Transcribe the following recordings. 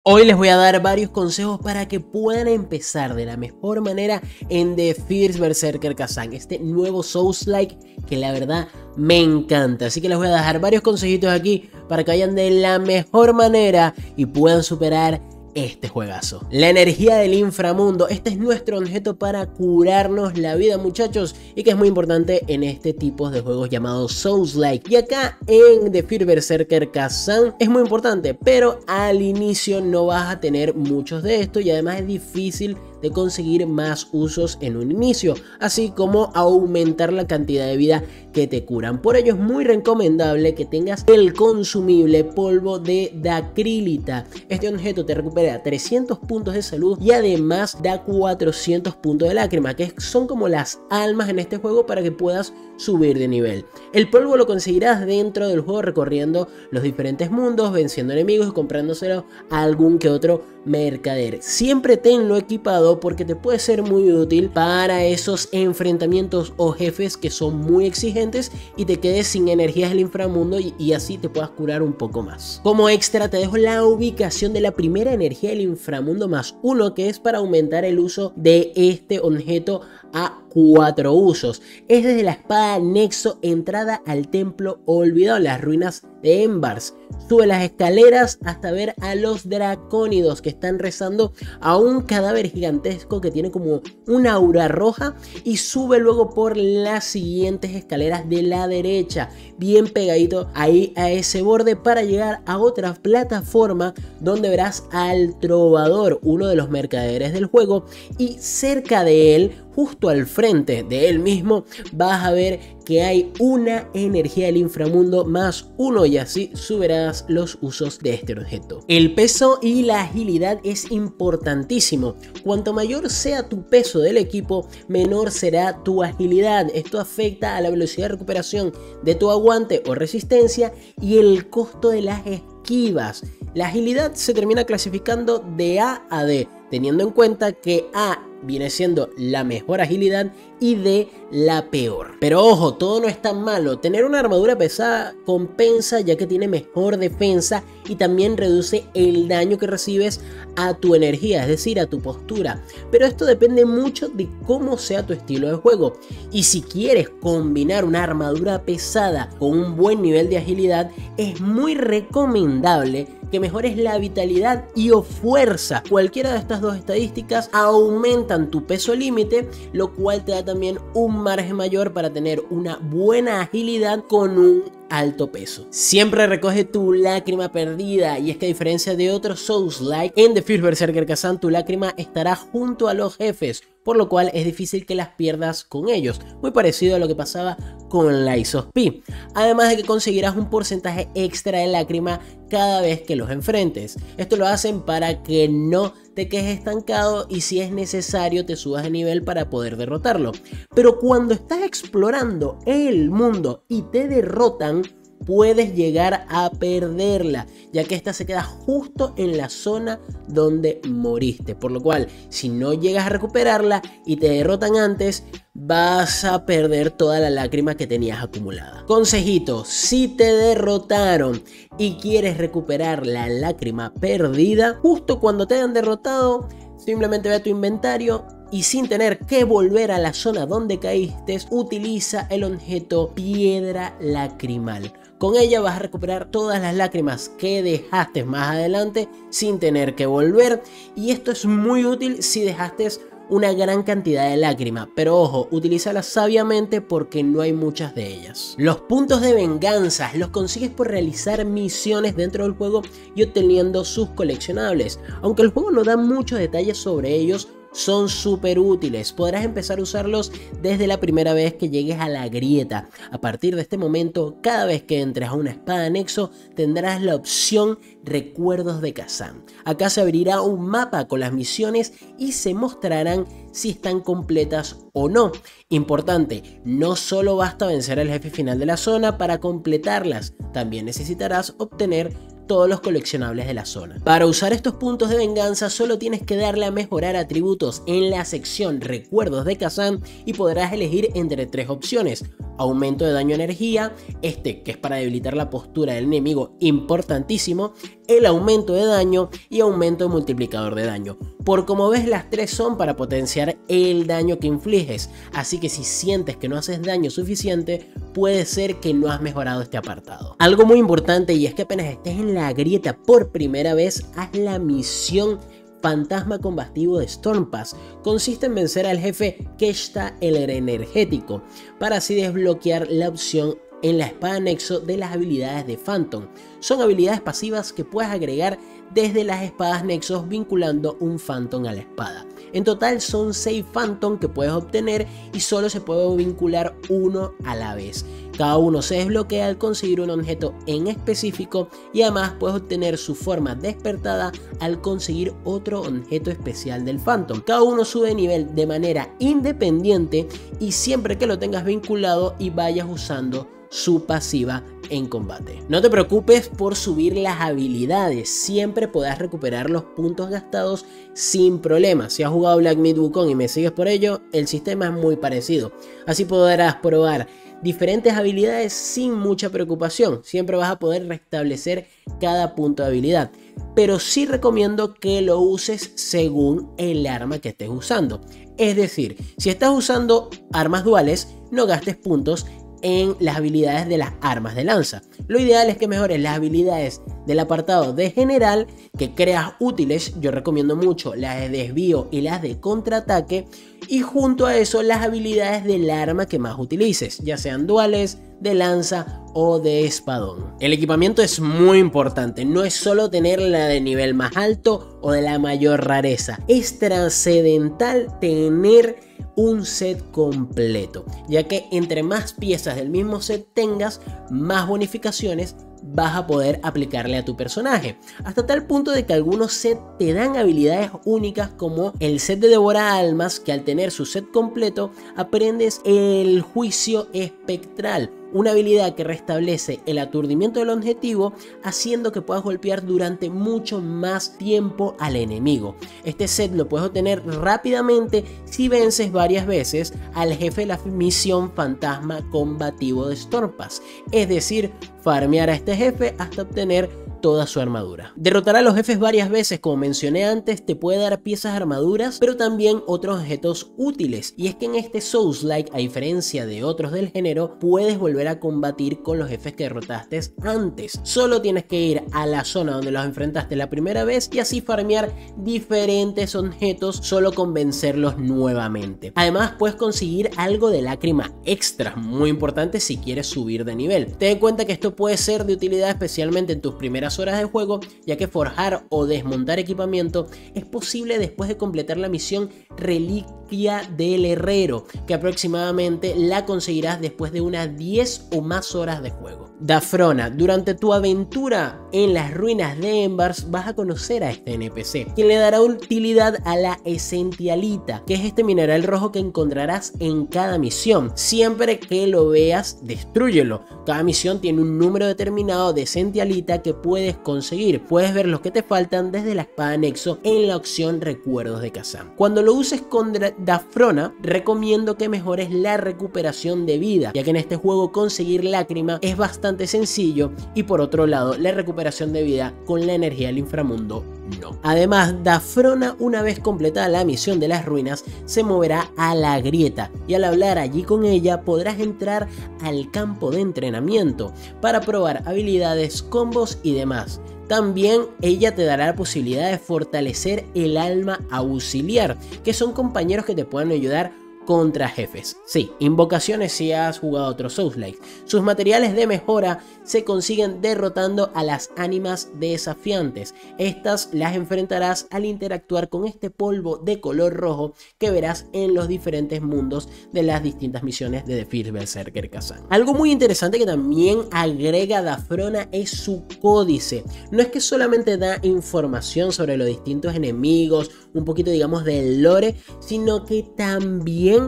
Hoy les voy a dar varios consejos para que puedan empezar de la mejor manera en The First Berserker Kazan, este nuevo Souls-like que la verdad me encanta. Así que les voy a dejar varios consejitos aquí para que vayan de la mejor manera y puedan superar este juegazo. La energía del inframundo, este es nuestro objeto para curarnos la vida, muchachos, y que es muy importante en este tipo de juegos llamados Souls-like. Y acá en The First Berserker Kazan es muy importante, pero al inicio no vas a tener muchos de estos y además es difícil de conseguir más usos en un inicio, así como aumentar la cantidad de vida que te curan. Por ello es muy recomendable que tengas el consumible polvo de Dacrylita. Este objeto te recupera 300 puntos de salud y además da 400 puntos de lágrima, que son como las almas en este juego para que puedas subir de nivel. El polvo lo conseguirás dentro del juego recorriendo los diferentes mundos, venciendo enemigos y comprándoselo a algún que otro mercader. Siempre tenlo equipado porque te puede ser muy útil para esos enfrentamientos o jefes que son muy exigentes y te quedes sin energías del inframundo y así te puedas curar un poco más. Como extra te dejo la ubicación de la primera energía del inframundo +1, que es para aumentar el uso de este objeto a 4 usos. Es desde la espada Nexo, entrada al templo olvidado en las ruinas de Embers. Sube las escaleras hasta ver a los dracónidos que están rezando a un cadáver gigantesco que tiene como una aura roja, y sube luego por las siguientes escaleras de la derecha, bien pegadito ahí a ese borde, para llegar a otra plataforma donde verás al trovador, uno de los mercaderes del juego, y cerca de él, justo al frente de él mismo, vas a ver que hay una energía del inframundo +1 y así subirás los usos de este objeto. El peso y la agilidad es importantísimo. Cuanto mayor sea tu peso del equipo, menor será tu agilidad. Esto afecta a la velocidad de recuperación de tu aguante o resistencia y el costo de las esquivas. La agilidad se termina clasificando de A a D, teniendo en cuenta que A viene siendo la mejor agilidad y D la peor. Pero ojo, todo no es tan malo. Tener una armadura pesada compensa, ya que tiene mejor defensa y también reduce el daño que recibes a tu energía, es decir, a tu postura. Pero esto depende mucho de cómo sea tu estilo de juego. Y si quieres combinar una armadura pesada con un buen nivel de agilidad, es muy recomendable que mejores la vitalidad y o fuerza. Cualquiera de estas dos estadísticas aumentan tu peso límite, lo cual te da también un margen mayor para tener una buena agilidad con un alto peso. Siempre recoge tu lágrima perdida, y es que a diferencia de otros Souls-like, en The First Berserker Kazan tu lágrima estará junto a los jefes, por lo cual es difícil que las pierdas con ellos, muy parecido a lo que pasaba con Lies of P. Además de que conseguirás un porcentaje extra de lágrima cada vez que los enfrentes. Esto lo hacen para que no te quedes estancado y, si es necesario, te subas de nivel para poder derrotarlo. Pero cuando estás explorando el mundo y te derrotan, puedes llegar a perderla, ya que esta se queda justo en la zona donde moriste, por lo cual si no llegas a recuperarla y te derrotan antes, vas a perder toda la lágrima que tenías acumulada. Consejito: si te derrotaron y quieres recuperar la lágrima perdida, justo cuando te hayan derrotado, simplemente ve a tu inventario y, sin tener que volver a la zona donde caíste, utiliza el objeto Piedra Lacrimal. Con ella vas a recuperar todas las lágrimas que dejaste más adelante sin tener que volver, y esto es muy útil si dejaste una gran cantidad de lágrima, pero ojo, utilízalas sabiamente porque no hay muchas de ellas. Los puntos de venganza los consigues por realizar misiones dentro del juego y obteniendo sus coleccionables. Aunque el juego no da muchos detalles sobre ellos, son súper útiles. Podrás empezar a usarlos desde la primera vez que llegues a la grieta. A partir de este momento, cada vez que entres a una espada Nexo, tendrás la opción Recuerdos de Kazan. Acá se abrirá un mapa con las misiones y se mostrarán si están completas o no. Importante, no solo basta vencer al jefe final de la zona para completarlas, también necesitarás obtener todos los coleccionables de la zona. Para usar estos puntos de venganza solo tienes que darle a mejorar atributos en la sección Recuerdos de Kazan y podrás elegir entre 3 opciones: aumento de daño energía, que es para debilitar la postura del enemigo, importantísimo, el aumento de daño y aumento de multiplicador de daño. Por como ves, las tres son para potenciar el daño que infliges, así que si sientes que no haces daño suficiente, puede ser que no has mejorado este apartado. Algo muy importante, y es que apenas estés en la grieta por primera vez, haz la misión Fantasma Combativo de Stormpass. Consiste en vencer al jefe Keshta el Energético, para así desbloquear la opción en la espada Nexo de las habilidades de Phantom. Son habilidades pasivas que puedes agregar desde las espadas Nexos vinculando un Phantom a la espada. En total son 6 Phantom que puedes obtener y solo se puede vincular uno a la vez. Cada uno se desbloquea al conseguir un objeto en específico y además puedes obtener su forma despertada al conseguir otro objeto especial del Phantom. Cada uno sube de nivel de manera independiente y siempre que lo tengas vinculado y vayas usando su pasiva en combate. No te preocupes por subir las habilidades, siempre podrás recuperar los puntos gastados sin problema. Si has jugado Black Myth Wukong y me sigues por ello, el sistema es muy parecido. Así podrás probar diferentes habilidades sin mucha preocupación. Siempre vas a poder restablecer cada punto de habilidad, pero sí recomiendo que lo uses según el arma que estés usando. Es decir, si estás usando armas duales, no gastes puntos en las habilidades de las armas de lanza. Lo ideal es que mejores las habilidades del apartado de general que creas útiles. Yo recomiendo mucho las de desvío y las de contraataque, y junto a eso las habilidades del arma que más utilices, ya sean duales, de lanza o de espadón. El equipamiento es muy importante, no es solo tener la de nivel más alto o de la mayor rareza, es trascendental tener un set completo, ya que entre más piezas del mismo set tengas, más bonificaciones vas a poder aplicarle a tu personaje, hasta tal punto de que algunos sets te dan habilidades únicas, como el set de Devora Almas, que al tener su set completo aprendes el Juicio Espectral, una habilidad que restablece el aturdimiento del objetivo, haciendo que puedas golpear durante mucho más tiempo al enemigo. Este set lo puedes obtener rápidamente si vences varias veces al jefe de la misión Fantasma Combativo de Stormpass, es decir, farmear a este jefe hasta obtener toda su armadura. Derrotar a los jefes varias veces, como mencioné antes, te puede dar piezas de armaduras, pero también otros objetos útiles. Y es que en este Souls-like, a diferencia de otros del género, puedes volver a combatir con los jefes que derrotaste antes. Solo tienes que ir a la zona donde los enfrentaste la primera vez y así farmear diferentes objetos solo con vencerlos nuevamente. Además, puedes conseguir algo de lágrima extra, muy importante si quieres subir de nivel. Ten en cuenta que esto puede ser de utilidad especialmente en tus primeras horas de juego, ya que forjar o desmontar equipamiento es posible después de completar la misión Reliquia del Herrero, que aproximadamente la conseguirás después de unas 10 o más horas de juego. Dafrona, durante tu aventura en las ruinas de Embers vas a conocer a este NPC, quien le dará utilidad a la Essentialita, que es este mineral rojo que encontrarás en cada misión. Siempre que lo veas, destrúyelo. Cada misión tiene un número determinado de Essentialita que puedes conseguir. Puedes ver los que te faltan desde la espada Nexo en la opción Recuerdos de Kazan. Cuando lo uses con Dafrona, recomiendo que mejores la recuperación de vida, ya que en este juego conseguir lágrima es bastante sencillo, y por otro lado la recuperación de vida con la energía del inframundo no. Además, Dafrona, una vez completada la misión de las ruinas, se moverá a la grieta, y al hablar allí con ella podrás entrar al campo de entrenamiento para probar habilidades, combos y demás. También ella te dará la posibilidad de fortalecer el alma auxiliar, que son compañeros que te pueden ayudar contra jefes. Sí, invocaciones si has jugado otros Souls-like. Sus materiales de mejora se consiguen derrotando a las ánimas desafiantes. Estas las enfrentarás al interactuar con este polvo de color rojo que verás en los diferentes mundos de las distintas misiones de The First Berserker Kazan. Algo muy interesante que también agrega Dafrona es su códice. No es que solamente da información sobre los distintos enemigos, un poquito digamos del lore, sino que también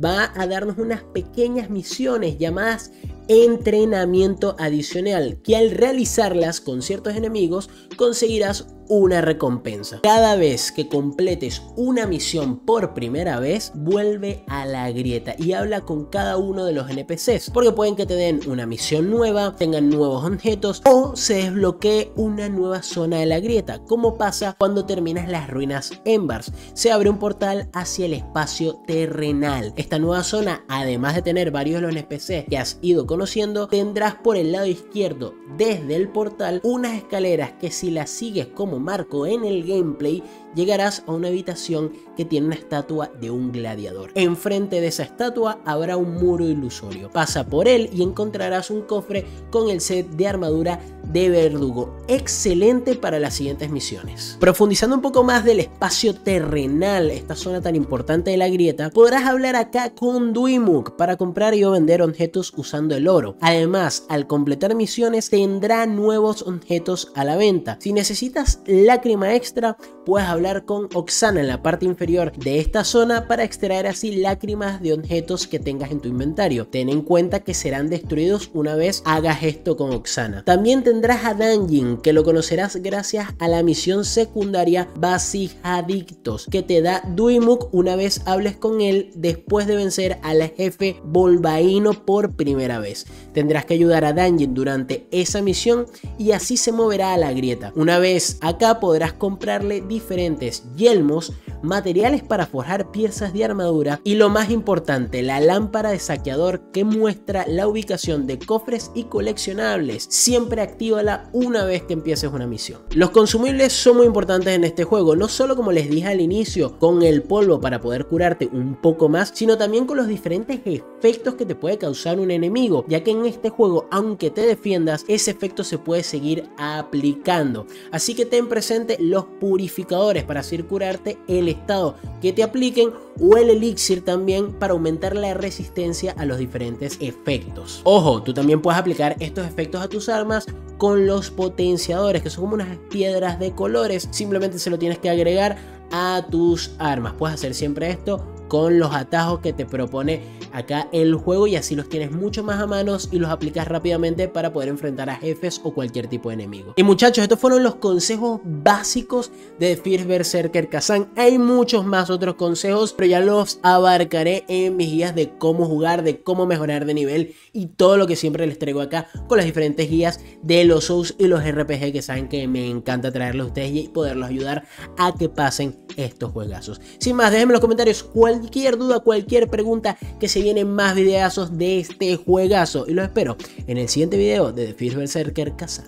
va a darnos unas pequeñas misiones llamadas entrenamiento adicional, que al realizarlas con ciertos enemigos conseguirás una recompensa. Cada vez que completes una misión por primera vez, vuelve a la grieta y habla con cada uno de los NPCs, porque pueden que te den una misión nueva, tengan nuevos objetos o se desbloquee una nueva zona de la grieta, como pasa cuando terminas las ruinas Embers. Se abre un portal hacia el espacio terrenal. Esta nueva zona, además de tener varios de los NPCs que has ido conociendo, tendrás por el lado izquierdo desde el portal unas escaleras que, si las sigues como marco en el gameplay, llegarás a una habitación que tiene una estatua de un gladiador. Enfrente de esa estatua habrá un muro ilusorio. Pasa por él y encontrarás un cofre con el set de armadura de Verdugo, excelente para las siguientes misiones. Profundizando un poco más del espacio terrenal, esta zona tan importante de la grieta, podrás hablar acá con Dweemuk para comprar y o vender objetos usando el oro. Además, al completar misiones tendrá nuevos objetos a la venta. Si necesitas lágrima extra, puedes hablar con Oksana en la parte inferior de esta zona para extraer así lágrimas de objetos que tengas en tu inventario. Ten en cuenta que serán destruidos una vez hagas esto con Oksana. También tendrás a Danjin, que lo conocerás gracias a la misión secundaria Vasijadictos, que te da Dweemuk una vez hables con él después de vencer al jefe Volvaino por primera vez. Tendrás que ayudar a Danjin durante esa misión y así se moverá a la grieta. Una vez acá podrás comprarle diferentes yelmos, materiales para forjar piezas de armadura y, lo más importante, la lámpara de saqueador que muestra la ubicación de cofres y coleccionables. Siempre actívala una vez que empieces una misión. Los consumibles son muy importantes en este juego, no solo, como les dije al inicio, con el polvo para poder curarte un poco más, sino también con los diferentes efectos que te puede causar un enemigo, ya que en este juego, aunque te defiendas, ese efecto se puede seguir aplicando. Así que ten presente los purificadores para así curarte, el estado que te apliquen o el elixir también para aumentar la resistencia a los diferentes efectos. Ojo, tú también puedes aplicar estos efectos a tus armas con los potenciadores, que son como unas piedras de colores. Simplemente se lo tienes que agregar a tus armas. Puedes hacer siempre esto con los atajos que te propone acá el juego y así los tienes mucho más a manos y los aplicas rápidamente para poder enfrentar a jefes o cualquier tipo de enemigo. Y muchachos, estos fueron los consejos básicos de First Berserker Kazan. Hay muchos más otros consejos, pero ya los abarcaré en mis guías de cómo jugar, de cómo mejorar de nivel y todo lo que siempre les traigo acá con las diferentes guías de los Souls y los RPG, que saben que me encanta traerlos a ustedes y poderlos ayudar a que pasen estos juegazos. Sin más, déjenme en los comentarios cualquier duda, cualquier pregunta, que se vienen más videazos de este juegazo y los espero en el siguiente video de The First Berserker Kazan.